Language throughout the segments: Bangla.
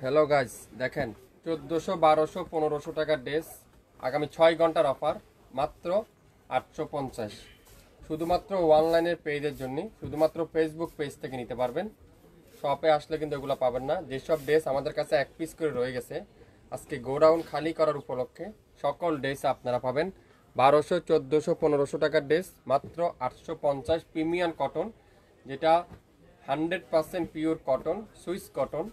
হ্যালো গাইস, দেখেন 1400, 1200, 1500 টাকার ড্রেস, আগামী 6 ঘন্টার অফার, মাত্র 850। শুধুমাত্র অনলাইনের পেজের জন্য, শুধুমাত্র ফেসবুক পেজ থেকে নিতে পারবেন। শপে আসলে কিন্তু এগুলো পাবেন না। যেসব ড্রেস আমাদের কাছে এক পিস করে রয়ে গেছে, আজকে গোডাউন খালি করার উপলক্ষে সকল ড্রেস আপনারা পাবেন 1200, 1400, 1500 টাকার ড্রেস মাত্র 850। প্রিমিয়াম কটন, যেটা 100% পিওর কটন, সুইস কটন।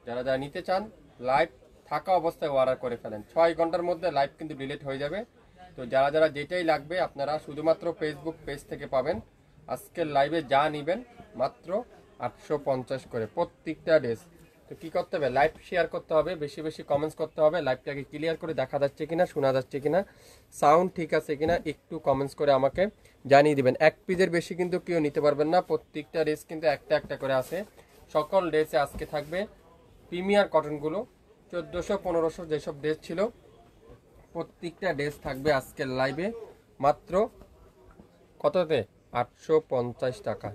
যারা যারা নিতে চান লাইভ থাকা অবস্থায় অর্ডার করে ফেলেন। 6 ঘন্টার মধ্যে লাইভ কিন্তু ডিলিট হয়ে যাবে। তো যারা যারা যেটাই লাগবে আপনারা শুধুমাত্র ফেসবুক পেজ থেকে পাবেন। আজকের লাইভে যা নেবেন মাত্র 850 করে প্রত্যেকটা ড্রেস। তো কি করতে হবে? লাইভ শেয়ার করতে হবে, বেশি বেশি কমেন্টস করতে হবে। লাইভটাকে ক্লিয়ার করে দেখা যাচ্ছে কিনা, শোনা যাচ্ছে কিনা, সাউন্ড ঠিক আছে কিনা একটু কমেন্টস করে আমাকে জানিয়ে দিবেন। এক পিসের বেশি কিন্তু কেউ নিতে পারবেন না। প্রত্যেকটা ড্রেস কিন্তু একটা একটা করে আছে। সকল ড্রেসে আজকে থাকবে প্রিমিয়ার কটনগুলো 1400, 1500 যেসব ড্রেস ছিল প্রত্যেকটা ড্রেস থাকবে আজকের লাইভে মাত্র কততে? 850 টাকা।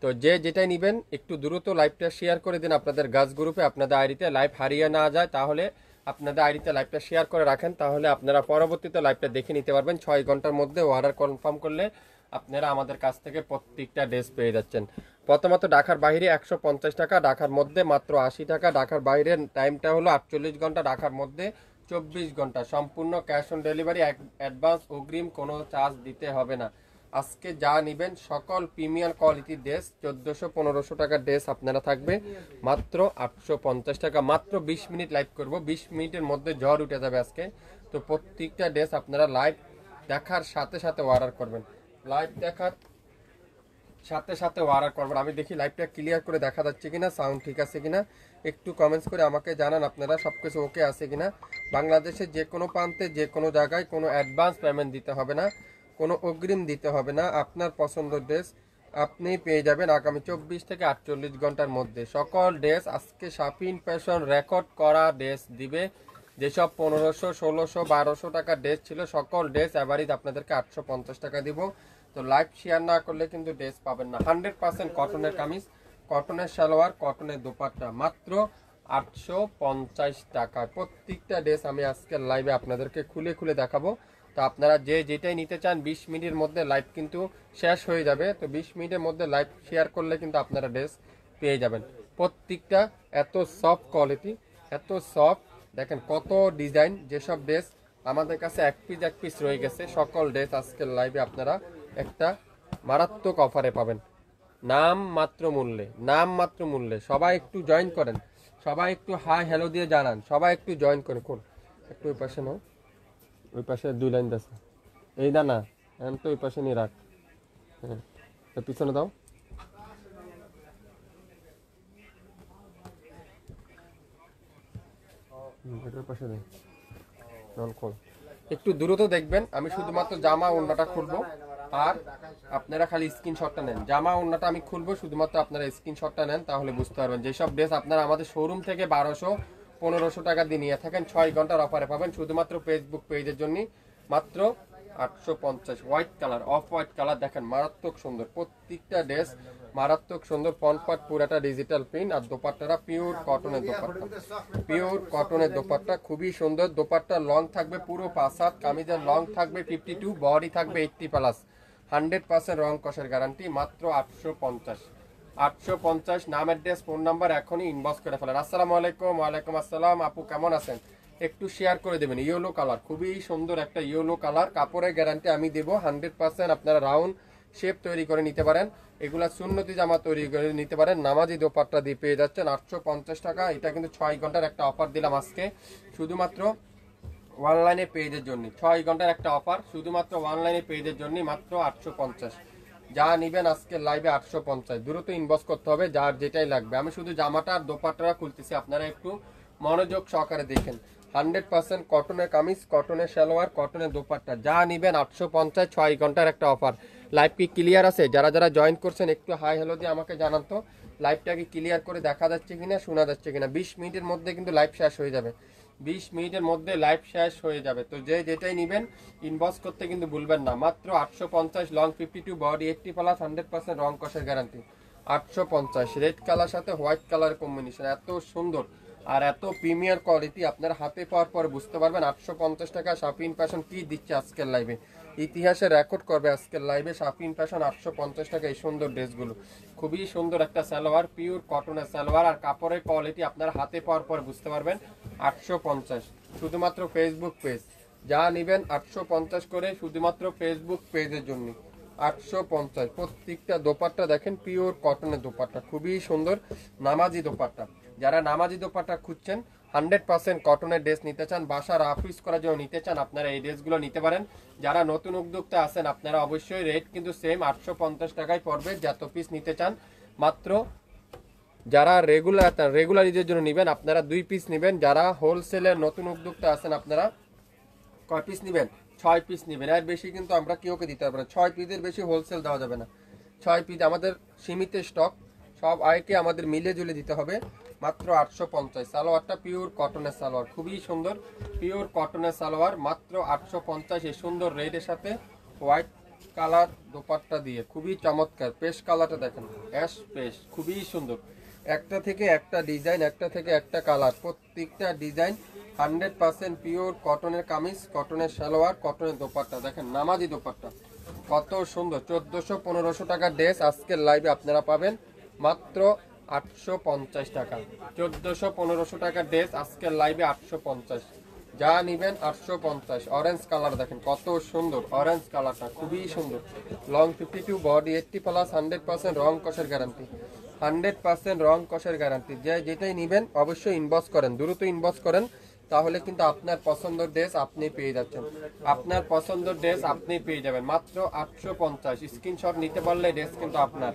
তো যে যেটাই নেবেন একটু দ্রুত লাইভটা শেয়ার করে দিন আপনাদের গাছ গ্রুপে। আপনাদের আইডিতে লাইভ হারিয়ে না যায়, তাহলে আপনাদের আইডিতে লাইভটা শেয়ার করে রাখেন, তাহলে আপনারা পরবর্তীতে লাইভটা দেখে নিতে পারবেন। 6 ঘন্টার মধ্যে অর্ডার কনফার্ম করলে আপনারা আমাদের কাছ থেকে প্রত্যেকটা ড্রেস পেয়ে যাচ্ছেন। প্রথমত ঢাকার বাইরে 150 টাকা, ঢাকার মধ্যে মাত্র 80 টাকা। ঢাকার বাইরের টাইমটা হলো 48 ঘন্টা, ঢাকার মধ্যে 24 ঘন্টা। সম্পূর্ণ ক্যাশ অন ডেলিভারি, অ্যাডভান্স অগ্রিম কোনো চার্জ দিতে হবে না। আজকে যা নেবেন সকল প্রিমিয়াম কোয়ালিটির ড্রেস 1400, 1500 টাকার ড্রেস আপনারা থাকবে মাত্র 850 টাকা। মাত্র 20 মিনিট লাইভ করব, 20 মিনিটের মধ্যে ঝড় উঠে যাবে আজকে। তো প্রত্যেকটা ড্রেস আপনারা লাইভ দেখার সাথে সাথে অর্ডার করবেন। লাইভ দেখার সাথে সাথে অর্ডার করবেন। আমি দেখি লাইভটা ক্লিয়ার করে দেখা যাচ্ছে কিনা, সাউন্ড ঠিক আছে কিনা একটু কমেন্টস করে আমাকে জানান আপনারা সবকিছু ওকে আছে কিনা। বাংলাদেশের যে কোনো প্রান্তে যে কোনো জায়গায় কোনো অ্যাডভান্স পেমেন্ট দিতে হবে না, কোনো অগ্রিম দিতে হবে না। আপনার পছন্দের ড্রেস আপনি পেয়ে যাবেন আগামী 24 থেকে 48 ঘন্টার মধ্যে। সকল ড্রেস আজকে শাপিন ফ্যাশন রেকর্ড করা ড্রেস দিবে। যেসব 1500, 1600, 1200 টাকার ড্রেস ছিল সকল ড্রেস এভারেজ আপনাদেরকে 850 টাকা দিব। তো লাইভ শেয়ার না করলে কিন্তু ড্রেস পাবেন না। 100% কটনের কামিজ, কটনের সালোয়ার, কটনের দোপাট্টা মাত্র 850 টাকায় প্রত্যেকটা ড্রেস আমি আজকের লাইভে আপনাদেরকে খুলে খুলে দেখাবো। তো আপনারা যে যেটাই নিতে চান 20 মিনিটের মধ্যে লাইভ কিন্তু শেষ হয়ে যাবে। তো 20 মিনিটের মধ্যে লাইভ শেয়ার করলে কিন্তু আপনারা ড্রেস পেয়ে যাবেন। প্রত্যেকটা এত সফট কোয়ালিটি, এত সফট, দেখেন কত ডিজাইন। যেসব ড্রেস আমাদের কাছে এক পিস রয়ে গেছে সকল ড্রেস আজকের লাইভে আপনারা একটা মারাত্মক অফারে পাবেন, নাম মাত্র মূল্যে, নাম মাত্র মূল্যে। সবাই একটু জয়েন করেন, সবাই একটু হাই হ্যালো দিয়ে জানান, সবাই একটু জয়েন করেন। কোন একটু ওই পাশে নাও, ওই পাশে 2 লাইন আছে এই দানা এখন তো ওই পাশে নিয়ে রাখ। হ্যাঁ, পিছনে দাও। এটার পাশে দেয় একটু দ্রুত দেখবেন। আমি শুধুমাত্র জামা ওড়নাটা খুলবো আর আপনারা খালি স্ক্রিনশটটা নেন। জামা ওড়নাটা আমি খুলবো, শুধুমাত্র আপনারা স্ক্রিনশটটা নেন, তাহলে বুঝতে পারবেন। যেসব ড্রেস আপনারা আমাদের শোরুম থেকে 1200, 1500 টাকা দিয়ে নিয়ে থাকেন 6 ঘন্টার অফারে পাবেন শুধুমাত্র ফেসবুক পেজের জন্য মাত্র 850। White colour, off white colour, দেখেন মারাত্মক সুন্দর প্রত্যেকটা ড্রেস, মারাত্মক সুন্দর। ফ্রন্ট পুরাটা ডিজিটাল প্রিন্ট আর দোপাট্টাটা পিওর কটনের দোপাট্টা, পিওর কটনের দোপাট্টা খুবই সুন্দর। দোপাট্টা লং থাকবে পুরো 5 হাত, কামিজের লং থাকবে 52, বডি থাকবে 80+, 100% রং কষের গ্যারান্টি মাত্র 850। 850 নাম, অ্যাড্রেস, ফোন নাম্বার এখনই ইনবক্স করে ফেলেন। আসসালামু আলাইকুম। ওয়ালাইকুম আসসালাম। আপু কেমন আছেন? একটু শেয়ার করে দেবেন। ইয়েলো কালার, খুবই সুন্দর একটা ইয়েলো কালার, কাপড়ের গ্যারান্টি আমি দেবো 100%। আপনারা রাউন্ড শেপ তৈরি করে নিতে পারেন, এগুলা সুন্নতি জামা তৈরি করে নিতে পারেন। নামাজি দোপাট্টা দিয়ে পেয়ে যাচ্ছেন 850 টাকা। এটা কিন্তু 6 ঘন্টার একটা অফার দিলাম আজকে শুধুমাত্র অনলাইনে পেজের জন্য। 6 ঘন্টার একটা অফার শুধুমাত্র অনলাইনে পেজের জন্য মাত্র 850। যা নিবেন আজকে লাইভে 850, দ্রুত ইনবক্স করতে হবে যার যেটাই লাগবে। আমি শুধু জামাটা আর দোপাট্টাটা খুলতেছি, আপনারা একটু মনোযোগ সহকারে দেখেন। 100% কটনের কামিজ, কটনের সালোয়ার, কটনের দোপাট্টা, যা নিবেন 850। 6 ঘন্টার একটা অফার। লাইভ কি ক্লিয়ার আছে? যারা যারা জয়েন করছেন একটু হাই হ্যালো দিয়ে আমাকে জানান তো লাইভটা কি ক্লিয়ার করে দেখা যাচ্ছে কিনা, শোনা যাচ্ছে কিনা। 20 মিনিটের মধ্যে কিন্তু লাইভ শেষ হয়ে যাবে। 20 মিনিটের মধ্যে লাইভ শেষ হয়ে যাবে। তো যে যেটাই নেবেন ইনবক্স করতে কিন্তু ভুলবেন না। মাত্র 850, লং 52, বডি 80+, 100% রং কষের গ্যারান্টি। 850 রেড কালার সাথে হোয়াইট কালার কম্বিনেশন, এত সুন্দর আর এত প্রিমিয়ার কোয়ালিটি, আপনার হাতে পাওয়ার পর বুঝতে পারবেন 850 টাকা শাপিন ফ্যাশন কি দিচ্ছে আজকের লাইভে। ইতিহাসে রেকর্ড করবে আজকের লাইভে শাপিন ফ্যাশন 850 টাকা এই সুন্দর ড্রেসগুলো। খুবই সুন্দর একটা সালোয়ার, পিওর কটনের সালোয়ার, আর কাপড়ের কোয়ালিটি আপনার হাতে পাওয়ার পর বুঝতে পারবেন। 850 শুধুমাত্র ফেসবুক পেজ, যা নেবেন 850 করে শুধুমাত্র ফেসবুক পেজের জন্য। 850 প্রত্যেকটা দোপাট্টা দেখেন পিওর কটনের দোপাট্টা, খুবই সুন্দর নামাজি দোপাট্টা। যারা নামাজি দোপাট্টা খুঁজছেন 100% কটনের ড্রেস নিতে চান, বাসার অফিস করার জন্য নিতে চান, আপনারা এই ড্রেসগুলো নিতে পারেন। যারা নতুন উদ্যোক্তা আছেন আপনারা অবশ্যই রেট কিন্তু সেম 850 টাকায় পড়বে যত পিস নিতে চান। মাত্র যারা রেগুলার ইউজের জন্য নেবেন আপনারা 2 পিস নেবেন। যারা হোলসেলের নতুন উদ্যোক্তা আছেন আপনারা কয় পিস নেবেন? 6 পিস নেবেন। এর বেশি কিন্তু আমরা কেউকে দিতে পারবো না, 6 পিসের বেশি হোলসেল দেওয়া যাবে না। 6 পিস আমাদের সীমিত স্টক, সব আয়কে আমাদের মিলে জুলে দিতে হবে। মাত্র 850। সালোয়ারটা পিওর কটনের সালোয়ার, খুবই সুন্দর পিওর কটনের সালোয়ার, মাত্র 850 এই সুন্দর রেডের সাথে হোয়াইট কালার দোপাট্টা দিয়ে, খুবই চমৎকার। পেস্ট কালারটা দেখেন, অ্যাশ পেস্ট, খুবই সুন্দর। একটা থেকে একটা ডিজাইন, একটা থেকে একটা কালার, প্রত্যেকটা ডিজাইন 100% পিওর কটনের কামিজ, কটনের সালোয়ার, কটনের দোপাট্টা দেখেন, নামাজি দোপাট্টা কত সুন্দর। 1400-1500 টাকার ড্রেস আজকের লাইভে আপনারা পাবেন মাত্র 850 টাকা। 1400-1500 টাকার ড্রেস আজকের লাইভে 850, যা নিবেন 850। অরেঞ্জ কালার দেখেন কত সুন্দর, অরেঞ্জ কালারটা খুবই সুন্দর। লং 52, বডি 80+, 100% রং কষের গ্যারান্টি, 100% রং কষের গ্যারান্টি। যে যেটাই নিবেন অবশ্যই ইনবক্স করেন, দ্রুত ইনবক্স করেন, তাহলে কিন্তু আপনার পছন্দের ড্রেস আপনি পেয়ে যাচ্ছেন। আপনার পছন্দের ড্রেস আপনি পেয়ে যাবেন মাত্র 850। স্ক্রিনশট নিতে পারলে ড্রেস কিন্তু আপনার,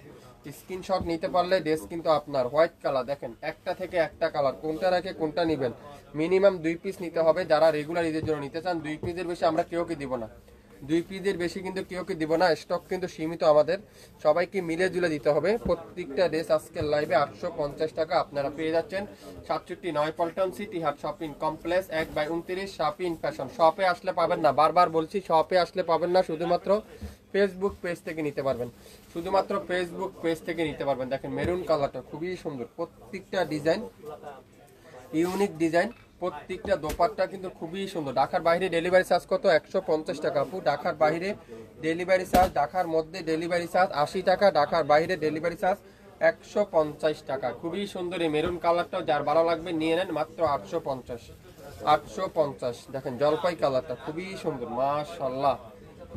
স্ক্রিনশট নিতে পারলে ড্রেস কিন্তু আপনার। হোয়াইট কালার দেখেন, একটা থেকে একটা কালার, কোনটা রেখে কোনটা নেবেন। মিনিমাম 2 পিস নিতে হবে যারা রেগুলার ঈদের জন্য নিতে চান। 2 পিসের বেশি আমরা কেউকে দিব না, 2 পিসের বেশি কিন্তু কেউকে দিব না। স্টক কিন্তু সীমিত আমাদের, সবাইকে মিলে জুলে দিতে হবে। প্রত্যেকটা ড্রেস আজকের লাইভে 850 টাকা আপনারা পেয়ে যাচ্ছেন। 67 9 পল্টন সিটি হাট শপিং কমপ্লেক্স 1/29 শাপিন ফ্যাশন। শপে আসলে পাবেন না, বারবার বলছি শপে আসলে পাবেন না, শুধুমাত্র ফেসবুক পেজ থেকে নিতে পারবেন, শুধুমাত্র ফেসবুক পেজ থেকে নিতে পারবেন। দেখেন মেরুন কালারটা খুবই সুন্দর, প্রত্যেকটা ডিজাইন ইউনিক ডিজাইন, প্রত্যেকটা দোপাট্টা কিন্তু খুবই সুন্দর। ঢাকার বাইরে ডেলিভারি চার্জ কত? 150 টাকা আপু। ঢাকার বাইরে ডেলিভারি চার্জ, ঢাকার মধ্যে ডেলিভারি চার্জ 80 টাকা, ঢাকার বাইরে ডেলিভারি চার্জ 150 টাকা। খুবই সুন্দর এই মেরুন কালারটাও যার ভালো লাগবে নিয়ে নেন, মাত্র 850। 850 দেখেন জলপাই কালারটা খুবই সুন্দর, মাশাআল্লাহ।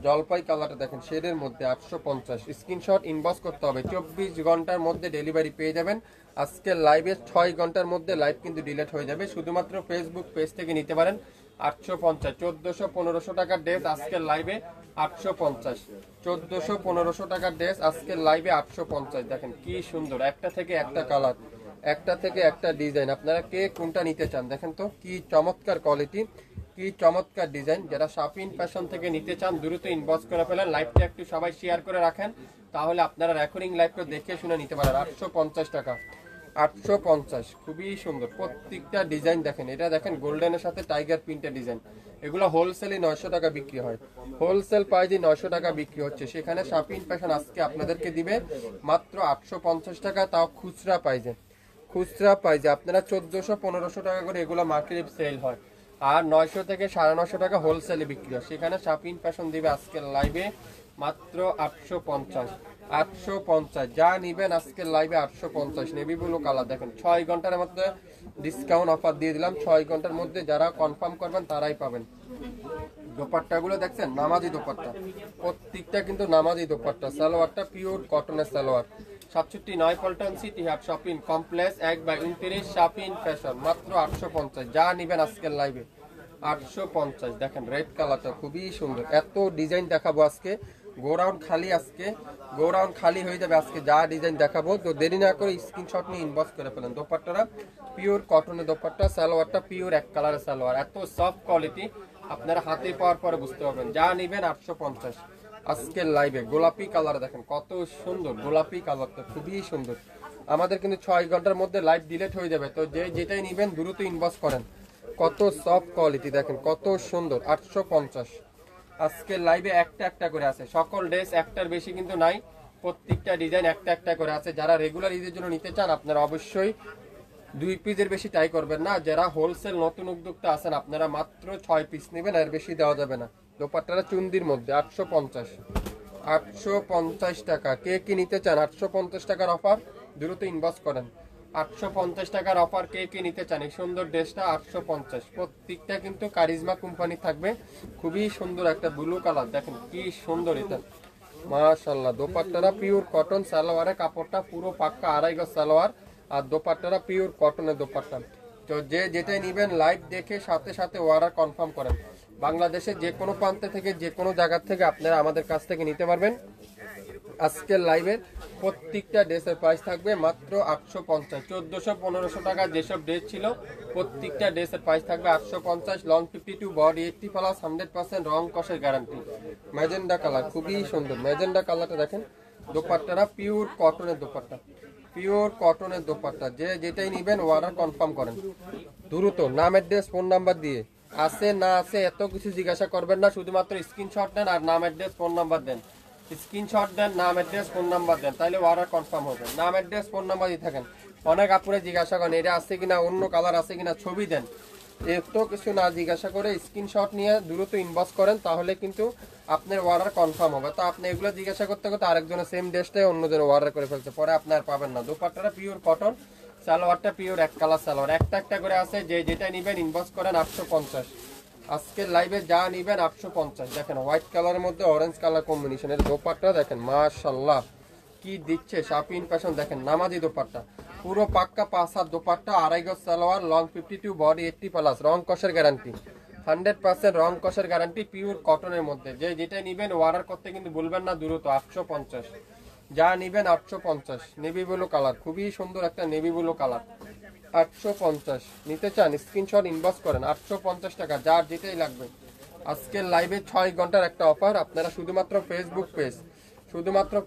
জলপাই কালারটা দেখেন শেডের মধ্যে 850। স্ক্রিনশট ইনবক্স করতে হবে, 24 ঘন্টার মধ্যে ডেলিভারি পেয়ে যাবেন। আজকের লাইভে 6 ঘন্টার মধ্যে লাইভ কিন্তু ডিলিট হয়ে যাবে। শুধুমাত্র ফেসবুক পেজ থেকে নিতে পারেন 850। 1400-1500 টাকার ড্রেস আজকের লাইভে 850। 1400-1500 টাকার ড্রেস আজকের লাইভে 850। দেখেন কি সুন্দর, একটা থেকে একটা কালার, একটা থেকে একটা ডিজাইন। আপনারা কে কোনটা নিতে চান দেখেন তো, কি চমৎকার কোয়ালিটি, কি চমৎকার ডিজাইন। যারা শাপিন ফ্যাশন থেকে নিতে চান দ্রুত ইনবক্স করে ফেলেন। লাইভটা একটু সবাই শেয়ার করে রাখেন, তাহলে আপনারা রেকর্ডিং লাইভটা দেখে শুনে নিতে পারেন। 850 টাকা, 850 খুবই সুন্দর। প্রত্যেকটা ডিজাইন দেখেন, এটা দেখেন গোল্ডেনের সাথে টাইগার প্রিন্টের ডিজাইন। এগুলো হোলসেলে 900 টাকা বিক্রি হয়, হোলসেল প্রাইসে 900 টাকা বিক্রি হচ্ছে। সেখানে শাপিন ফ্যাশন আজকে আপনাদেরকে দিবে মাত্র 850 টাকা, তাও খুচরা প্রাইসে। খুচরা প্রাইসে আপনারা 1400-1500 টাকা করে এগুলো মার্কেটে সেল হয়, আর 900 থেকে 950 টাকা হোলসেলে বিক্রি হয়। সেখানে শাপিন ফ্যাশন দিবে আজকের লাইভে মাত্র 850। 850 যা নিবেন আজকের লাইভে 850। নেভি ব্লু কালার দেখেন, 6 ঘন্টার মধ্যে ডিসকাউন্ট অফার দিয়ে দিলাম। 6 ঘন্টার মধ্যে যারা কনফার্ম করবেন তারাই পাবেন। দোপাট্টাগুলো দেখছেন নামাজি দোপাট্টা, প্রত্যেকটা কিন্তু নামাজি দোপাট্টা। সালোয়ারটা পিওর কটনের সালোয়ার। 67 9 পল্টন সিটি হাট শপিং কমপ্লেক্স 1/29 শাপিন ফ্যাশন, মাত্র 850। যা নিবেন আজকের লাইভে 850। দেখেন রেড কালারটা খুবই সুন্দর, এত ডিজাইন দেখাবো আজকে। গোরাউন্ড খালি, আজকে গোরাউন্ড খালি হয়ে যাবে আজকে যা ডিজাইন দেখাবো। তো দেরি না করে স্ক্রিনশট নিয়ে ইনবক্স করে ফেলেন। দোপাট্টাটা পিওর কটনের দোপাট্টা, সালোয়ারটা পিওর এক কালারের সালোয়ার, এত সফট কোয়ালিটি আপনারা হাতে পাওয়ার পরে বুঝতে পারবেন। যা নিবেন 850। আজকের লাইভে গোলাপি কালার দেখেন কত সুন্দর, গোলাপি কালারটা খুবই সুন্দর। আমাদের কিন্তু 6 ঘন্টার মধ্যে লাইভ ডিলিট হয়ে যাবে, তো যে যেটাই নিবেন দ্রুত ইনবক্স করেন, কত সফট কোয়ালিটি, দেখেন কত সুন্দর। 850। আজকে লাইভে একটা একটা করে আছে, সকল ড্রেস একটার বেশি কিন্তু নাই, প্রত্যেকটা ডিজাইন একটা একটা করে আছে। যারা রেগুলার ঈদের জন্য নিতে চান আপনারা অবশ্যই 2 পিসের বেশি ট্রাই করবেন না। যারা হোলসেল নতুন উদ্যোক্তা আছেন আপনারা মাত্র 6 পিস নেবেন, এর বেশি দেওয়া যাবে না। দোপাট্টাটা চুন্দির মধ্যে 850। 850 টাকা। কে কি নিতে চান? 850 টাকার অফার, দ্রুত ইনবক্স করেন। 850 টাকার অফার কে কি নিতে চান? এই সুন্দর ড্রেসটা 850। প্রত্যেকটা কিন্তু কারিজমা কোম্পানি থাকবে, খুবই সুন্দর একটা ব্লু কালার, দেখেন কি সুন্দর এটা, মাশাআল্লাহ। দোপাট্টাটা পিওর কটন, সালোয়ারের কাপড়টা পুরো পাক্কা আড়াই গজ সালোয়ার, আর দোপাট্টাটা পিওর কটনের দোপাট্টা। তো যে যেটাই নেবেন লাইভ দেখে সাথে সাথে অর্ডার কনফার্ম করেন। বাংলাদেশের যে কোনো প্রান্ত থেকে যে কোনো জায়গা থেকে আপনারা আমাদের কাছ থেকে নিতে পারবেন। আজকের লাইভের প্রত্যেকটা ড্রেসের প্রাইস থাকবে মাত্র 850। 1400-1500 টাকা যেসব ড্রেস ছিল প্রত্যেকটা ড্রেসের প্রাইস থাকবে 850। লং 52, বডি 80+, 100% রং কষের গ্যারান্টি। ম্যাজেন্ডা কালার, খুবই সুন্দর ম্যাজেন্ডা কালারটা দেখেন। দোপাট্টাটা পিওর কটনের দোপাট্টা, পিওর কটনের দোপাট্টা। যে যেটাই নেবেন অর্ডার কনফার্ম করেন দ্রুত, নাম অ্যাড্রেস ফোন নাম্বার দিয়ে। আছে না আছে এত কিছু জিজ্ঞাসা করবেন না, শুধুমাত্র স্ক্রিনশট দেন আর নাম অ্যাড্রেস ফোন নাম্বার দেন। স্ক্রিনশট দেন, নাম অ্যাড্রেস ফোন নাম্বার দেন, তাহলে অর্ডার কনফার্ম হবে। নাম অ্যাড্রেস ফোন নাম্বার দিয়ে থাকেন। অনেক আপুরে জিজ্ঞাসা করেন এটা আছে কিনা, অন্য কালার আছে কিনা, ছবি দেন। এত কিছু না জিজ্ঞাসা করে স্ক্রিনশট নিয়ে দ্রুত ইনবক্স করেন, তাহলে কিন্তু আপনার অর্ডার কনফার্ম হবে। তো আপনি এগুলো জিজ্ঞাসা করতে করতে আরেকজনের সেম ড্রেসটাই অন্যজনের অর্ডার করে ফেলছে, পরে আপনি আর পাবেন না। দোপাট্টাটা পিওর কটন, সালোয়ারটা পিওর এক কালার সালোয়ার, একটা একটা করে আছে। যে যেটা নেবেন ইনবক্স করেন 850। আজকের লাইভে যা নিবেন 850। দেখেন হোয়াইট কালারের মধ্যে অরেঞ্জ কালার কম্বিনেশনের দোপাট্টা দেখেন, মাশাআল্লাহ কি দিচ্ছে শাপিন ফ্যাশন। দেখেন নামাজি দোপাট্টা, পুরো পাক্কা 5 হাত দোপাট্টা, আড়াই গজ সালোয়ার, লং 52, বডি 80+, রং কষের গ্যারান্টি 100%, রং কষের গ্যারান্টি, পিওর কটনের মধ্যে। যে যেটা নিবেন অর্ডার করতে কিন্তু ভুলবেন না, দ্রুত 850। যা নিবেন 850। নেভি ব্লু কালার, খুবই সুন্দর একটা নেভি ব্লু কালার, 850। নিতে চান স্ক্রিনশট ইনবক্স করেন। 850 টাকা, যার যেটাই লাগবে। আজকের লাইভে 6 ঘন্টার একটা অফার, আপনারা শুধুমাত্র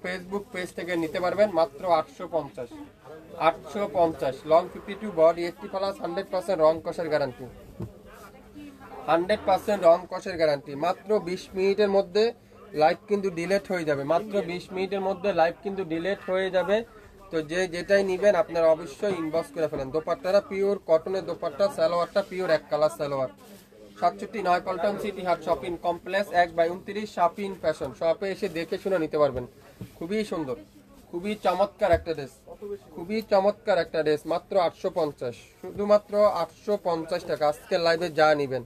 ফেসবুক পেজ থেকে নিতে পারবেন মাত্র 850। 850, লং 52, বডি 80+, 100% রং কষের গ্যারান্টি, 100% রং কষের গ্যারান্টি। মাত্র 20 মিনিটের মধ্যে লাইভ কিন্তু ডিলেট হয়ে যাবে, মাত্র 20 মিনিটের মধ্যে লাইভ কিন্তু ডিলেট হয়ে যাবে। তো যে যেটাই নেবেন আপনারা অবশ্যই ইনবক্স করে ফেলেন। দোপাট্টাটা পিওর কটনের দোপাট্টা, সালোয়ারটা পিওর এক কালার সালোয়ার। 67 পল্টন সিটি হাট শপিং কমপ্লেক্স 1/29 শাপিন ফ্যাশন। শপে এসে দেখে শুনে নিতে পারবেন। খুবই সুন্দর, খুবই চমৎকার একটা ড্রেস, খুবই চমৎকার একটা ড্রেস, মাত্র 850। শুধুমাত্র 850 টাকা। আজকের লাইভে যা নেবেন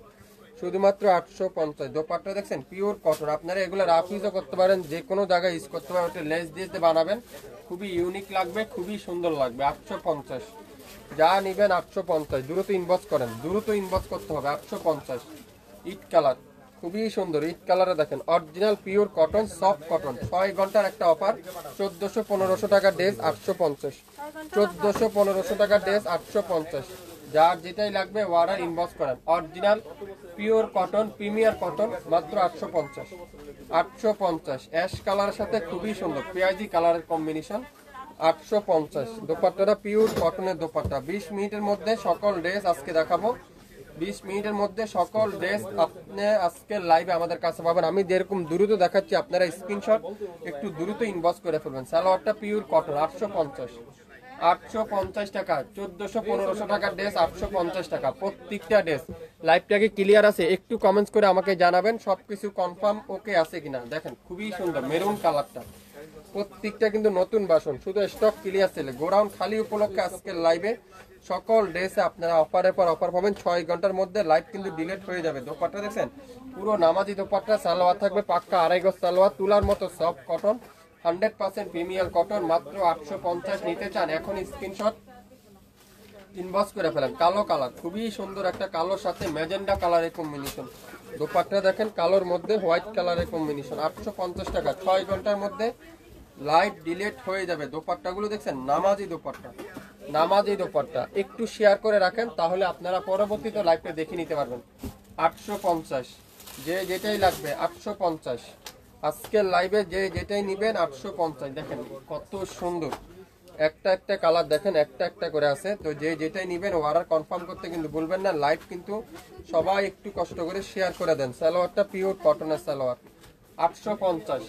শুধুমাত্র 850। দোপাট্টা দেখছেন পিওর কটন, আপনারা এগুলো রাফ ইউজও করতে পারেন, যে কোনো জায়গায় ইউজ করতে পারেন। ওটা লেস দিয়ে বানাবেন, খুবই ইউনিক লাগবে, খুবই সুন্দর লাগবে। 850, যা নেবেন 850। দ্রুত ইনবক্স করেন, দ্রুত ইনবক্স করতে হবে। 850। ইট কালার, খুবই সুন্দর ইট কালারে দেখেন, original pure cotton, soft cotton. 6 ঘন্টার একটা অফার, 1400-1500 টাকা ড্রেস 850। 1400-1500 টাকা ড্রেস 850। যার যেটাই লাগবে অর্ডার ইনবক্স করেন। Original pure cotton, premier cotton, মাত্র 850। 850। অ্যাশ কালারের সাথে খুবই সুন্দর পেঁয়াজি কালারের কম্বিনেশন, 850। দোপাট্টাটা পিওর কটনের দোপাট্টা। 20 মিনিটের মধ্যে সকল ড্রেস আজকে দেখাবো, 20 মিনিটের মধ্যে সকল ড্রেস আপনি আজকে লাইভে আমাদের কাছে পাবেন। আমি যেরকম দ্রুত দেখাচ্ছি আপনারা স্ক্রিনশট একটু দ্রুত ইনবক্স করে ফেলবেন। সালোয়ারটা পিওর কটন, 850। 850 টাকা। 1400-1500 টাকার ড্রেস 850 টাকা প্রত্যেকটা ড্রেস। লাইভটা কি ক্লিয়ার আছে? একটু কমেন্টস করে আমাকে জানাবেন সবকিছু কনফার্ম ওকে আছে কিনা। দেখেন খুবই সুন্দর মেরুন কালারটা, প্রত্যেকটা কিন্তু নতুন বাসন, শুধু স্টক ক্লিয়ার সেলে। গোডাউন খালি উপলক্ষে আজকের লাইভে সকল ড্রেসে আপনারা অফারের পর অফার পাবেন। 6 ঘন্টার মধ্যে লাইভ কিন্তু ডিলেট হয়ে যাবে। দোপাট্টা দেখছেন পুরো নামাজি দোপাট্টা, সালোয়ার থাকবে পাক্কা আড়াই গজ সালোয়ার, তুলার মতো সফট কটন, 100% প্রিমিয়ার কটন, মাত্র 850। নিতে চান এখন স্ক্রিনশট ইনবক্স করে ফেলেন। কালো কালার, খুবই সুন্দর একটা কালোর সাথে ম্যাজেন্ডা কালারের কম্বিনেশন। দোপাট্টা দেখেন কালোর মধ্যে হোয়াইট কালারের কম্বিনেশন, 850 টাকা। 6 ঘন্টার মধ্যে লাইভ ডিলেট হয়ে যাবে। দোপাট্টাগুলো দেখছেন নামাজি দোপাট্টা, নামাজি দোপাট্টা। একটু শেয়ার করে রাখেন, তাহলে আপনারা পরবর্তীতে লাইভটা দেখে নিতে পারবেন। 850, যে যেটাই লাগবে 850। আজকের লাইভে যে যেটাই নেবেন 850। দেখেন কত সুন্দর একটা একটা কালার দেখেন, একটা একটা করে আছে। তো যে যেটাই নেবেন অর্ডার কনফার্ম করতে কিন্তু ভুলবেন না। লাইভ কিন্তু সবাই একটু কষ্ট করে শেয়ার করে দেন। সালোয়ারটা পিওর কটনের সালোয়ার, 850।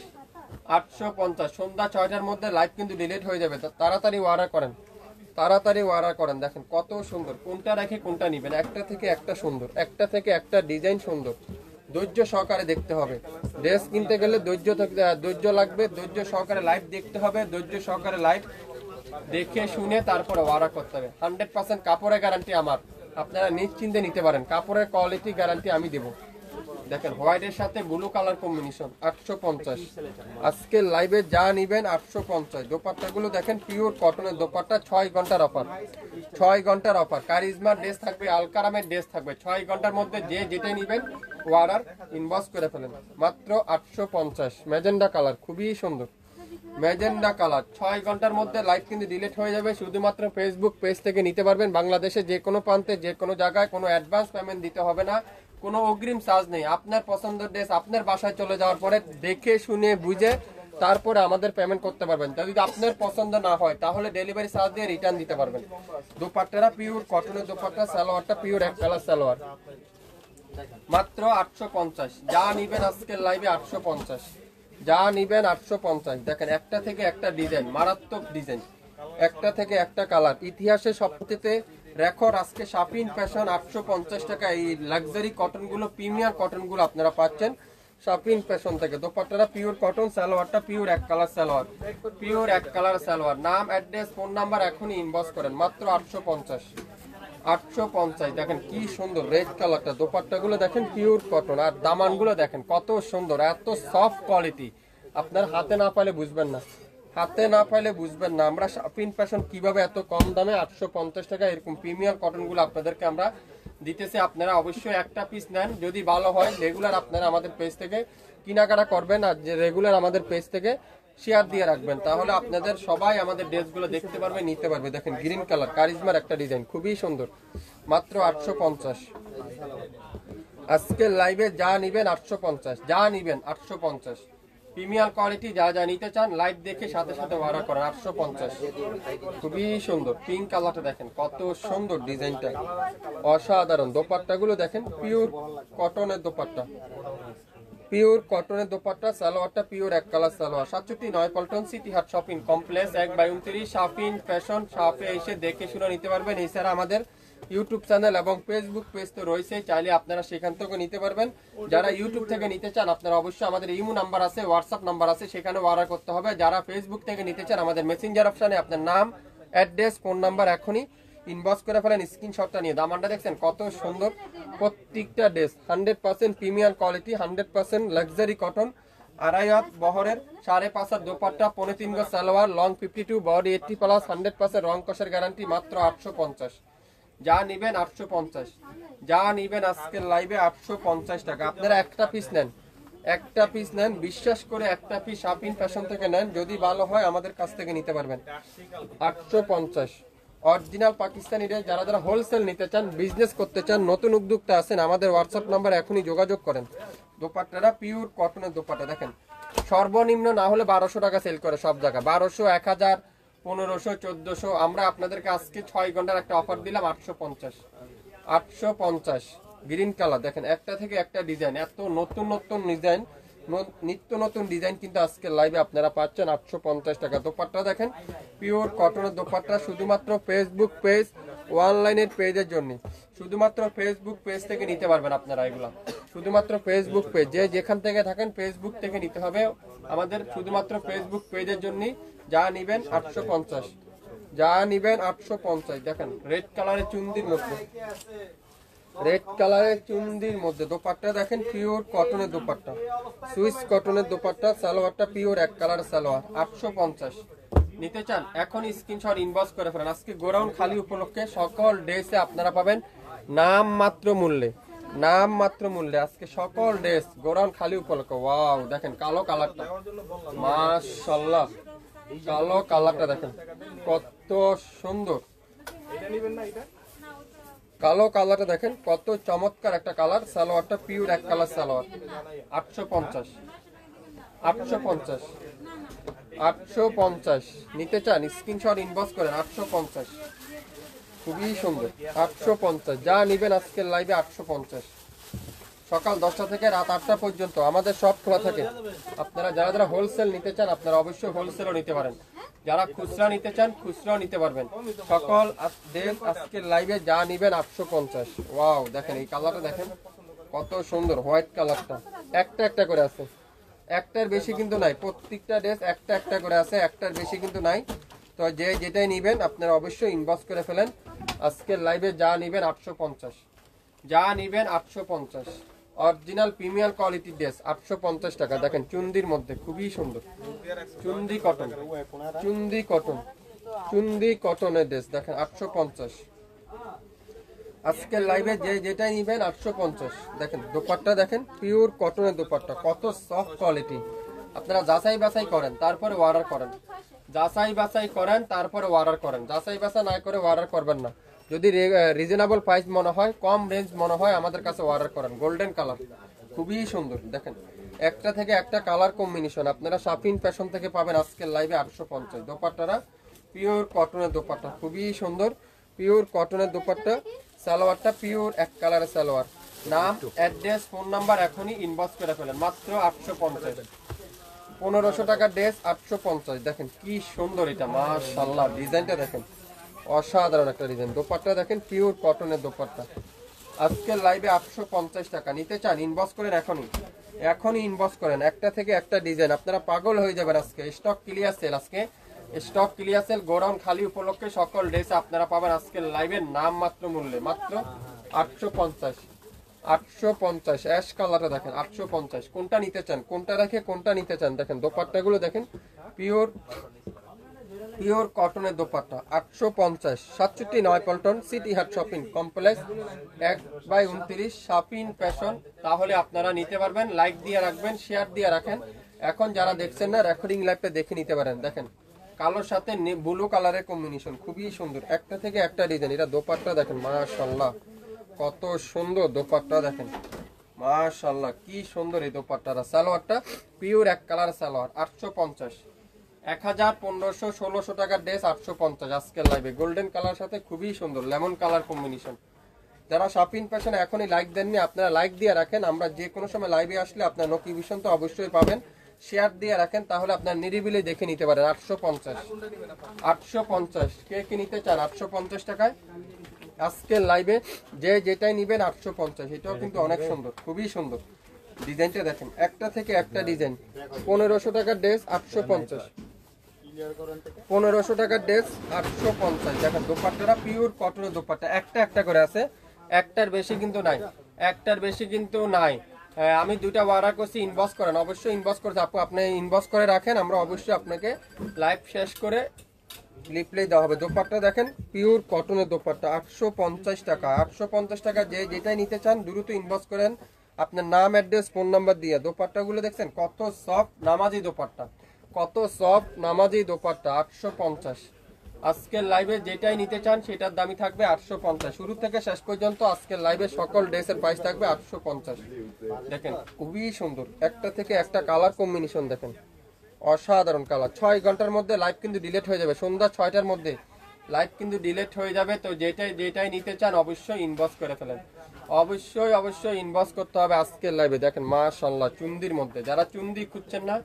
850 সন্ধ্যা 6টার মধ্যে লাইভ কিন্তু ডিলিট হয়ে যাবে। তাড়াতাড়ি অর্ডার করেন, তাড়াতাড়ি অর্ডার করেন। দেখেন কত সুন্দর, কোনটা রেখে কোনটা নেবেন। একটা থেকে একটা সুন্দর, একটা থেকে একটা ডিজাইন সুন্দর। ধৈর্য সহকারে দেখতে হবে। ড্রেস কিনতে গেলে ধৈর্য লাগবে। ধৈর্য সহকারে লাইভ দেখতে হবে। ধৈর্য সহকারে লাইভ দেখে শুনে তারপরে অর্ডার করতে হবে। 100% কাপড়ের গ্যারান্টি আমার, আপনারা নিশ্চিন্তে নিতে পারেন। কাপড়ের কোয়ালিটি গ্যারান্টি আমি দেবো। দেখেন হোয়াইটের সাথে ব্লু কালার কম্বিনেশন, 850। আজকে লাইভে যা নিবেন 850। দোপাট্টাগুলো দেখেন পিওর কটনের দোপাট্টা, 6 ঘন্টার অফার, 6 ঘন্টার অফার। কারিজমার ড্রেস থাকবে, আলকারামের ড্রেস থাকবে। 6 ঘন্টার মধ্যে যে যেটা নিবেন অর্ডার ইনবক্স করে ফেলেন, মাত্র 850। ম্যাজেন্ডা কালার খুবই সুন্দর, ম্যাজেন্ডা কালার। 6 ঘন্টার মধ্যে লাইভ কিন্তু ডিলিট হয়ে যাবে। শুধুমাত্র ফেসবুক পেজ থেকে নিতে পারবেন। বাংলাদেশে যে কোনো প্রান্তে যে কোনো জায়গায় কোনো অ্যাডভান্স পেমেন্ট দিতে হবে না, কোনো অগ্রিম চার্জ নেই। আপনার পছন্দের ড্রেস আপনার বাসায় চলে যাওয়ার পরে দেখে শুনে বুঝে তারপরে আমাদের পেমেন্ট করতে পারবেন। যদি আপনার পছন্দ না হয় তাহলে ডেলিভারি চার্জ দিয়ে রিটার্ন দিতে পারবেন। দোপাট্টারা পিওর কটনের দোপাট্টা, সালোয়ারটা পিওর এক কালার সালোয়ার, মাত্র 850। যা নিবেন আজকের লাইভে 850, যা নিবেন 850। দেখেন একটা থেকে একটা ডিজাইন, মারাত্মক ডিজাইন, একটা থেকে একটা কালার। ইতিহাসে সবচেয়ে রেকর্ড আজকে শাপিন ফ্যাশন 850 টাকা এই লাক্সারি কটন গুলো, প্রিমিয়ার কটন গুলো আপনারা পাচ্ছেন শাপিন ফ্যাশন থেকে। দোপাট্টাটা পিওর কটন, সালোয়ারটা পিওর এক কালার সালোয়ার, পিওর এক কালার সালোয়ার। নাম, অ্যাড্রেস, ফোন নাম্বার এখনই ইনবক্স করেন, মাত্র 850। 850। দেখেন কি সুন্দর রেড কালারটা। দোপাট্টাগুলো দেখেন পিওর কটন, আর দামানগুলো দেখেন কত সুন্দর, এত সফট কোয়ালিটি। আপনার হাতে না পাইলে বুঝবেন না, হাতে না পাইলে বুঝবেন না আমরা শাপিন ফ্যাশন কিভাবে এত কম দামে 850 টাকা এরকম প্রিমিয়ার কটনগুলো আপনাদেরকে আমরা দিতেছি। আপনারা অবশ্যই একটা পিস নেন, যদি ভালো হয় রেগুলার আপনারা আমাদের পেজ থেকে কেনাকাটা করবেন, আর যে রেগুলার আমাদের পেজ থেকে শেয়ার দিয়ে রাখবেন, তাহলে আপনাদের সবাই আমাদের ড্রেসগুলো দেখতে পারবে, নিতে পারবে। দেখেন গ্রিন কালার, কারিজমার একটা ডিজাইন, খুবই সুন্দর, মাত্র 850। আজকে লাইভে যা নিবেন 850, যা নিবেন 850। প্রিমিয়ার কোয়ালিটি যা যা নিতে চান লাইভ দেখে সাথে সাথে অর্ডার করেন, 850। খুবই সুন্দর পিঙ্ক কালারটা দেখেন কত সুন্দর, ডিজাইনটা অসাধারণ। দোপাট্টাগুলো দেখেন পিওর কটনের দোপাট্টা, পিওর কটনের দোপাট্টা, সালোয়ারটা পিওর এক কালার সালোয়ার। 67 পল্টন সিটি হাট শপিং কমপ্লেক্স 1/29 শাপিন ফ্যাশন। শপে এসে দেখে শুনে নিতে পারবেন। এছাড়া আমাদের ইউটিউব চ্যানেল এবং ফেসবুক পেজ তো রয়েছে, চাইলে আপনারা সেখান থেকে নিতে পারবেন। যারা ইউটিউব থেকে নিতে চান আপনারা অবশ্যই আমাদের ইমো নাম্বার আছে, হোয়াটসঅ্যাপ নাম্বার আছে, সেখানে অর্ডার করতে হবে। যারা ফেসবুক থেকে নিতে চান আমাদের মেসেঞ্জার অপশনে আপনার নাম, অ্যাড্রেস, ফোন নাম্বার এখনই ইনবক্স করে ফেলেন, স্ক্রিনশটটা নিয়ে। দামানটা দেখছেন কত সুন্দর, প্রত্যেকটা dress 100% premium quality, 100% luxury cotton. 2.5 হাত বহরের, 5.5 হাত দোপাট্টা, 3.5 গজ সালোয়ার, লং 52, বডি 80+, 100% রং কষের গ্যারান্টি, মাত্র 850। যা নিবেন 850, যা নিবেন আজকের লাইভে 850 টাকা। আপনারা একটা পিস নেন, একটা পিস নেন, বিশ্বাস করে একটা পিস শাপিন ফ্যাশন থেকে নেন, যদি ভালো হয় আমাদের কাছ থেকে নিতে পারবেন। 850 অরিজিনাল পাকিস্তানি ড্রেস। যারা যারা হোলসেল নিতে চান, বিজনেস করতে চান, নতুন উদ্যোক্তা আছেন, আমাদের হোয়াটসঅ্যাপ নাম্বার এখনই যোগাযোগ করেন। দোপাট্টাটা পিওর কটনের দোপাট্টা দেখেন, সর্বনিম্ন না হলে 1200 টাকা সেল করে সব জায়গায়, 1200, 1000, 1500, 1400। আমরা আপনাদেরকে আজকে 6 ঘন্টার একটা অফার দিলাম, 850। 850 গ্রিন কালার দেখেন, একটা থেকে একটা ডিজাইন, এত নতুন নতুন ডিজাইন, নিত্য নতুন ডিজাইন কিন্তু আজকে লাইভে আপনারা পাচ্ছেন 850 টাকা। দোপাট্টা দেখেন পিওর কটনের দোপাট্টা, শুধুমাত্র ফেসবুক পেজ, অনলাইনের পেজের জন্য, শুধুমাত্র ফেসবুক পেজ থেকে নিতে পারবেন আপনারা এগুলা, শুধুমাত্র ফেসবুক পেজ। যে যেখান থেকে থাকেন ফেসবুক থেকে নিতে হবে আমাদের, শুধুমাত্র ফেসবুক পেজের জন্য। যা নিবেন 850, যা নিবেন 850। দেখেন রেড কালারের চুন্দির মধ্যে, রেড কালারের চুন্দির মধ্যে দোপাট্টা দেখেন পিওর কটনের দোপাট্টা, সুইস কটনের দোপাট্টা, সালোয়ারটা পিওর এক কালার সালোয়ার, 850। নিতে চান এখন স্ক্রিনশট ইনবক্স করে ফেলেন। আজকে গোডাউন খালি উপলক্ষে সকল ড্রেসে আপনারা পাবেন নাম মাত্র মূল্যে, নাম মাত্র মূল্যে আজকে সকল ড্রেস গোডাউন খালি উপলক্ষে। ওয়াও দেখেন কালো কালারটা, মাশাআল্লাহ, কালো কালারটা দেখেন কত সুন্দর, কালো কালারটা দেখেন কত চমৎকার একটা কালার। সালোয়ারটা পিওর এক কালার সালোয়ার, 850। 850, 850 নিতে চান স্ক্রিনশট ইনবক্স করেন। 850 খুবই সুন্দর। 850 যা নেবেন আজকের লাইভে 850। সকাল 10টা থেকে রাত 8টা পর্যন্ত আমাদের সব খোলা থাকে। আপনারা যারা যারা হোলসেল নিতে চান আপনারা অবশ্যই হোলসেলও নিতে পারেন, যারা খুচরা নিতে চান খুচরাও নিতে পারবেন। সকল ড্রেস আজকের লাইভে যা নেবেন 850। ওয়াও দেখেন এই কালারটা দেখেন কত সুন্দর, হোয়াইট কালারটা একটা একটা করে আছে, একটার বেশি কিন্তু নাই। প্রত্যেকটা ড্রেস একটা একটা করে আছে, একটার বেশি কিন্তু নাই। তো যে যেটাই নেবেন আপনারা অবশ্যই ইনবক্স করে ফেলেন। আজকের লাইভে যা নেবেন 850, যা নেবেন 850। অরিজিনাল প্রিমিয়াম কোয়ালিটির ড্রেস 850 টাকা। দেখেন চুন্দির মধ্যে খুবই সুন্দর, চুন্দি কটন, চুন্দি কটন, চুন্দি কটনের ড্রেস দেখেন 850। আজকের লাইভে যে যেটাই নিবেন 850। দেখেন দোপাট্টা দেখেন পিওর কটনের দোপাট্টা, কত সফট কোয়ালিটি। আপনারা যাচাই বাছাই করেন তারপরে অর্ডার করেন, যাচাই বাছাই করেন তারপরে অর্ডার করেন, যাচাই বাছাই না করে অর্ডার করবেন না। যদি রিজনেবল প্রাইস মনে হয়, কম রেঞ্জ মনে হয়, আমাদের কাছে অর্ডার করেন। গোল্ডেন কালার খুবই সুন্দর দেখেন, একটা থেকে একটা কালার কম্বিনেশন আপনারা শাফিন ফ্যাশন থেকে পাবেন আজকের লাইভে 850। দোপাট্টারা পিওর কটনের দোপাট্টা খুবই সুন্দর, পিওর কটনের দোপাট্টা। সালোয়ারটা পিওর এক কালারের সালোয়ার। নাম, অ্যাড্রেস, ফোন নাম্বার এখনই ইনবক্স করে ফেলেন। মাত্র 850। 1500 টাকার ড্রেস 850। দেখেন কি সুন্দর এটা, মাশাআল্লাহ ডিজাইনটা দেখেন অসাধারণ একটা ডিজাইন। দোপাট্টা দেখেন পিওর কটনের দোপাট্টা। আজকের লাইভে 850 টাকা। নিতে চান ইনবক্স করেন এখনই, এখনই ইনবক্স করেন। একটা থেকে একটা ডিজাইন, আপনারা পাগল হয়ে যাবেন। আজকে স্টক ক্লিয়ার সেল, আজকে স্টক ক্লিয়ার সেল, গোডাউন খালি উপলক্ষে সকল ড্রেস আপনারা পাবেন আজকের লাইভের নাম মাত্র মূল্যে, মাত্র 850। 850 অ্যাশ কালারটা দেখেন 850। কোনটা নিতে চান, কোনটা রেখে কোনটা নিতে চান দেখেন। দোপাট্টাগুলো দেখেন পিওর পিওর কটনের দোপাট্টা 850। 67 নয়পল্টন সিটি হাট শপিং কমপ্লেক্স 1/29 শাফিন ফ্যাশন। তাহলে আপনারা নিতে পারবেন। লাইক দিয়ে রাখবেন, শেয়ার দিয়ে রাখেন। এখন যারা দেখছেন না রেকর্ডিং লাইভটা দেখে নিতে পারেন। দেখেন কালোর সাথে ব্লু কালারের কম্বিনেশন খুবই সুন্দর, একটা থেকে একটা ডিজাইন। এটা দোপাট্টা দেখেন মাশাআল্লাহ কত সুন্দর দোপাট্টা দেখেন মাশাআল্লাহ কি সুন্দর এই দোপাট্টাটা। সালোয়ারটা পিওর এক কালার সালোয়ার 850। 1000, 1500, 1600 টাকার ড্রেস 850 আজকের লাইভে। গোল্ডেন কালার সাথে খুবই সুন্দর লেমন কালার কম্বিনেশন। যারা শাফিন ফ্যাশনে এখনই লাইক দেননি আপনারা লাইক দিয়ে রাখেন। আমরা যে কোনো সময় লাইভে আসলে আপনার নোটিফিকেশন তো অবশ্যই পাবেন। শেয়ার দিয়ে রাখেন তাহলে আপনার নিরিবিলি দেখে নিতে পারেন। 850। 850 কে কি নিতে চান 850 টাকায় আজকের লাইভে যে যেটাই নিবেন 850। এটাও কিন্তু অনেক সুন্দর, খুবই সুন্দর ডিজাইনটা দেখেন, একটা থেকে একটা ডিজাইন। 1500 টাকার ড্রেস 850। 1500 টাকার ড্রেস 850। দেখেন দোপাট্টাটা পিওর কটনের দোপাট্টা, একটা একটা করে আছে, একটার বেশি কিন্তু নাই, একটার বেশি কিন্তু নাই। আমি দুইটা অর্ডার করছি, ইনবক্স করেন অবশ্যই। ইনবক্স করতে আপু আপনি ইনবক্স করে রাখেন, আমরা অবশ্যই আপনাকে লাইভ শেষ করে রিপ্লাই দেওয়া হবে। দোপাট্টা দেখেন পিওর কটনের দোপাট্টা 850 টাকা। 850 টাকা যে যেটাই নিতে চান দ্রুত ইনবক্স করেন আপনার নাম, অ্যাড্রেস, ফোন নাম্বার দিয়ে। দোপাট্টাগুলো দেখছেন কত সফট নামাজি দোপাট্টা, কত সফট নামাজি দোপাট্টা 850। আজকের লাইভে যেটাই নিতে চান সেটার দামই থাকবে 850 শুরু থেকে শেষ পর্যন্ত। আজকের লাইভে সকল ড্রেসের প্রাইস থাকবে 850। দেখেন খুবই সুন্দর, একটা থেকে একটা কালার কম্বিনেশন দেখেন অসাধারণ কালার। 6 ঘন্টার মধ্যে লাইভ কিন্তু ডিলিট হয়ে যাবে, সন্ধ্যা 6টার মধ্যে লাইভ কিন্তু ডিলিট হয়ে যাবে। তো যেটাই নিতে চান অবশ্যই ইনবক্স করে ফেলেন, অবশ্যই ইনবক্স করতে হবে আজকের লাইভে। দেখেন মাশাআল্লাহ চুন্দির মধ্যে, যারা চুন্দি খুঁজছেন না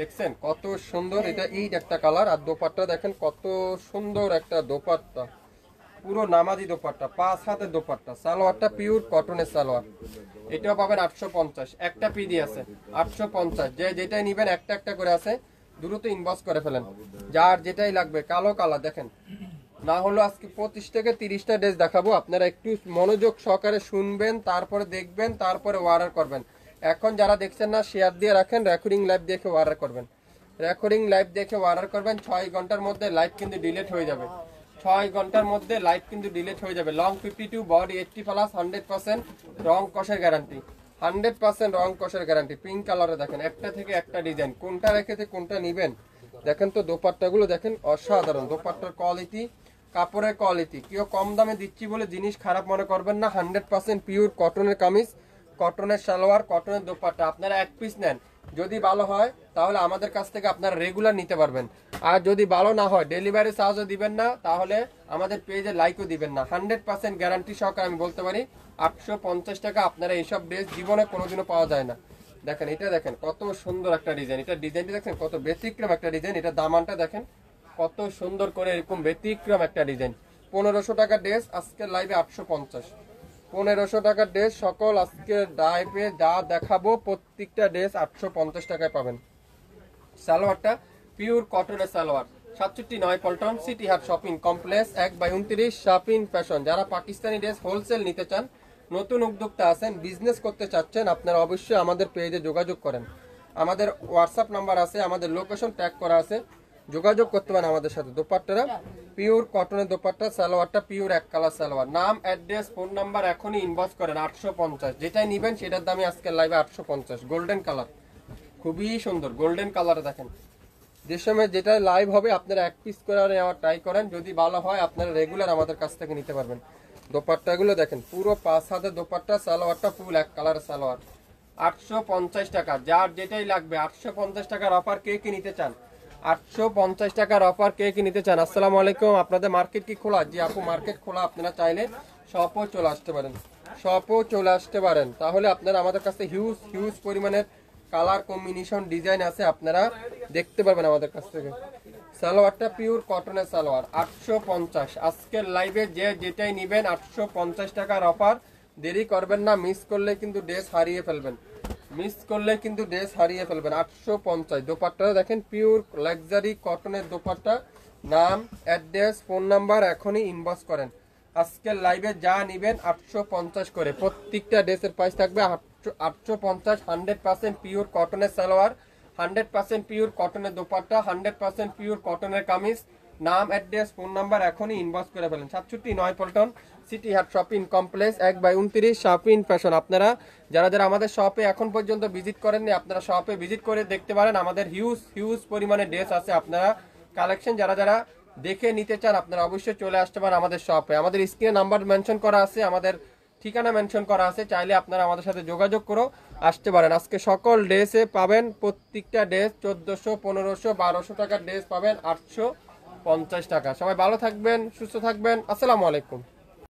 দেখছেন কত সুন্দর, এটা ঈদ একটা কালার। আর দোপাট্টা দেখেন কত সুন্দর একটা দোপাট্টা, পুরো নামাজি দোপাট্টা, 5 হাতের দোপাট্টা। সালোয়ারটা পিওর কটনের সালোয়ার, এটাও পাবেন 850। একটা পিডি আছে 850। যে যেটাই নিবেন একটা একটা করে আছে, দ্রুত ইনবক্স করে ফেলেন যার যেটাই লাগবে। কালো কালার দেখেন, না হলো আজকে 25 থেকে 30টা ড্রেস দেখাবো, আপনারা একটু মনোযোগ সহকারে শুনবেন, তারপরে দেখবেন, তারপরে অর্ডার করবেন। এখন যারা দেখছেন না শেয়ার দিয়ে রাখেন, রেকর্ডিং লাইভ দেখে অর্ডার করবেন, রেকর্ডিং লাইভ দেখে অর্ডার করবেন। 6 ঘন্টার মধ্যে লাইভ কিন্তু ডিলিট হয়ে যাবে, 6 ঘন্টার মধ্যে লাইভ কিন্তু ডিলিট হয়ে যাবে। লং 52, বডি 80+, 100% রং কষের গ্যারান্টি, 100% রং কষের গ্যারান্টি। পিঙ্ক কালারে দেখেন একটা থেকে একটা ডিজাইন, কোনটা রেখেতে কোনটা নিবেন দেখেন। তো দোপাট্টাগুলো দেখেন অসাধারণ, দোপাট্টার কোয়ালিটি, কাপড়ের কোয়ালিটি। কেউ কম দামে দিচ্ছি বলে জিনিস খারাপ মনে করবেন না। 100% পিওর কটনের কামিজ, কটনের সালোয়ার, কটনের দোপাট্টা। আপনারা এক পিস নেন, যদি ভালো হয় তাহলে আমাদের কাছ থেকে আপনারা রেগুলার নিতে পারবেন। আর যদি ভালো না হয়, ডেলিভারি চার্জও দিবেন না, তাহলে আমাদের পেজে লাইকও দিবেন না। 100% গ্যারান্টি সহকারে আমি বলতে পারি 850 টাকা আপনারা এইসব ড্রেস জীবনে কোনোদিনও পাওয়া যায় না। দেখেন এটা, দেখেন কত সুন্দর একটা ডিজাইন, এটা ডিজাইনটা দেখেন কত ব্যতিক্রম একটা ডিজাইন, এটা দামানটা দেখেন কত সুন্দর করে, এরকম ব্যতিক্রম একটা ডিজাইন। 1500 টাকা ড্রেস, আজকের লাইভে 850। 1500 টাকার ড্রেস, সকল আজকে লাইভে যা দেখাবো প্রত্যেকটা ড্রেস 850 টাকায় পাবেন। সালোয়ারটা পিওর কটনের সালোয়ার, 67 পল্টন সিটি হাট শপিং কমপ্লেক্স 1/29 শপিং ফ্যাশন। যারা পাকিস্তানি ড্রেস হোলসেল নিতে চান, নতুন উদ্যোক্তা আছেন, বিজনেস করতে চাচ্ছেন, আপনারা অবশ্যই আমাদের পেজে যোগাযোগ করেন। আমাদের হোয়াটসঅ্যাপ নাম্বার আছে, আমাদের লোকেশন ট্যাগ করা আছে, যোগাযোগ করতে পারেন আমাদের সাথে। দোপাট্টারা পিওর কটনের দোপাট্টা, সালোয়ারটা পিওর এক কালার সালোয়ার। নাম, অ্যাড্রেস, ফোন নাম্বার এখনই ইনবক্স করেন। 850 যেটাই নেবেন সেটার দামই আজকের লাইভে 850। গোল্ডেন কালার, খুবই সুন্দর গোল্ডেন কালার। দেখেন যে সময় যেটা লাইভ হবে আপনারা এক পিস করে নেওয়ার ট্রাই করেন, যদি ভালো হয় আপনারা রেগুলার আমাদের কাছ থেকে নিতে পারবেন। দোপাট্টাগুলো দেখেন পুরো 5 হাতের দোপাট্টা, সালোয়ারটা ফুল এক কালার সালোয়ার। 850 টাকা, যার যেটাই লাগবে। 850 টাকার অফার কে কি নিতে চান? 850 টাকার অফার কে কি নিতে চান? আসসালামু আলাইকুম, আপনাদের মার্কেট কি খোলা? জি আপু, মার্কেট খোলা। আপনারা চাইলে শপও চলে আসতে পারেন, শপও চলে আসতে পারেন। তাহলে আপনারা আমাদের কাছে হিউজ হিউজ পরিমাণের কালার কম্বিনেশন ডিজাইন আছে, আপনারা দেখতে পারবেন আমাদের কাছ থেকে। সালোয়ারটা পিওর কটনের সালোয়ার, 850। আজকের লাইভে যে যেটাই নেবেন 850 টাকার অফার। দেরি করবেন না, মিস করলে কিন্তু ড্রেস হারিয়ে ফেলবেন, মিস করলে কিন্তু ড্রেস হারিয়ে ফেলবেন। 850। দোপাট্টা দেখেন পিওর লাক্সারি কটনের দোপাট্টা। নাম, অ্যাড্রেস, ফোন নাম্বার এখনই ইনবক্স করেন। আজকের লাইভে যা নেবেন 850 করে, প্রত্যেকটা ড্রেসের প্রাইস থাকবে 850। 100% পিওর কটনের সালোয়ার, 100% পিওর কটনের দোপাট্টা, 100% পিওর কটনের কামিজ। নাম, অ্যাড্রেস, ফোন নাম্বার এখনই ইনবক্স করে ফেলেন। 67 পল্টন সিটি হাট শপিং কমপ্লেক্স 1/29 শপিং ফ্যাশন। আপনারা যারা যারা আমাদের শপে এখন পর্যন্ত ভিজিট করেননি, আপনারা শপে ভিজিট করে দেখতে পারেন। আমাদের হিউজ হিউজ পরিমাণে ড্রেস আছে, আপনারা কালেকশন যারা যারা দেখে নিতে চান আপনারা অবশ্যই চলে আসতে পারেন আমাদের শপে। আমাদের স্ক্রিনে নাম্বার মেনশন করা আছে, আমাদের ঠিকানা মেনশন করা আছে, চাইলে আপনারা আমাদের সাথে যোগাযোগ করে আসতে পারেন। আজকে সকল ড্রেসে পাবেন, প্রত্যেকটা ড্রেস 1400, 1500, 1200 টাকার ড্রেস পাবেন 850 টাকা। সবাই ভালো থাকবেন, সুস্থ থাকবেন। আসসালামু আলাইকুম।